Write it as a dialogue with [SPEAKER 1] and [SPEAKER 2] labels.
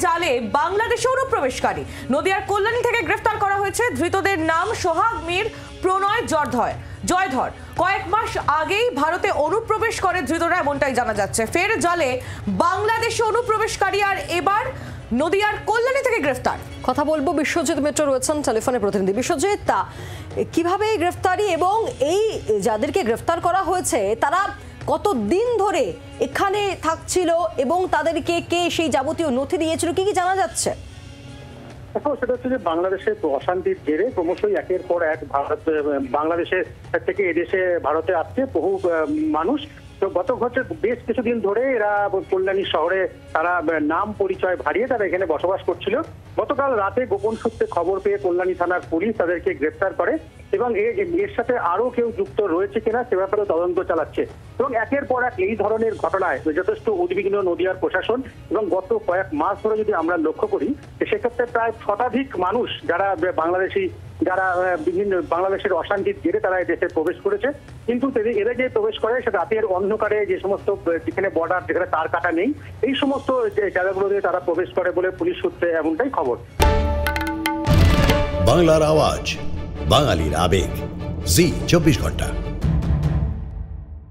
[SPEAKER 1] জালে বাংলাদেশে অনুপ্রবেশকারী। নদিয়ার কল্যাণী থেকে গ্রেফতার করা হয়েছে। ধৃতদের নাম সোহাগ মীর, প্রণয় জয়ধর। কয়েক মাস আগেই ভারতে অনুপ্রবেশ করে ধৃতরা, এমনটাই জানা যাচ্ছে। ফের জালে বাংলাদেশে অনুপ্রবেশকারী, আর এবার নদিয়ার কল্যাণী থেকে গ্রেফতার। কথা বলবো, বিশ্বজিৎ মিত্র রয়েছেন টেলিফোনে প্রতিনিধি। বিশ্বজিৎ, কিভাবে এই গ্রেফতারি এবং এই যাদেরকে গ্রেফতার করা হয়েছে তারা কতদিন ধরে এখানে থাকছিল এবং তাদেরকে কে সেই যাবতীয় নথি দিয়েছিল, কি কি জানা যাচ্ছে?
[SPEAKER 2] সেটা হচ্ছে যে বাংলাদেশের অশান্তির জেরে ক্রমশই একের পর এক বাংলাদেশের থেকে এদেশে ভারতে আসছে বহু মানুষ। তো গত বেশ কিছুদিন ধরে এরা কল্যাণী শহরে তারা নাম পরিচয় ভারিয়ে তারা এখানে বসবাস করছিল। গতকাল রাতে গোপন সূত্রে খবর পেয়ে কল্যাণী থানার পুলিশ তাদেরকে গ্রেফতার করে এবং এর সাথে আরো কেউ যুক্ত রয়েছে কিনা সে ব্যাপারে তদন্ত চালাচ্ছে। এবং একের পর এক এই ধরনের ঘটনায় যথেষ্ট উদ্বিগ্ন নদিয়ার প্রশাসন। এবং গত কয়েক মাস ধরে যদি আমরা লক্ষ্য করি সেক্ষেত্রে প্রায় শতাধিক মানুষ যারা বিভিন্ন বাংলাদেশের অশান্তির জেরে তারা দেশে প্রবেশ করেছে। কিন্তু এরা যে প্রবেশ করে সেটা রাতের অন্ধকারে, যে সমস্ত যেখানে বর্ডার, যেখানে তার কাটা নেই, এই সমস্ত জায়গাগুলো দিয়ে তারা প্রবেশ করে বলে পুলিশ সূত্রে এমনটাই খবর।
[SPEAKER 3] বাংলার আওয়াজ, বাঙালির আবেগ, জি 24 ঘন্টা।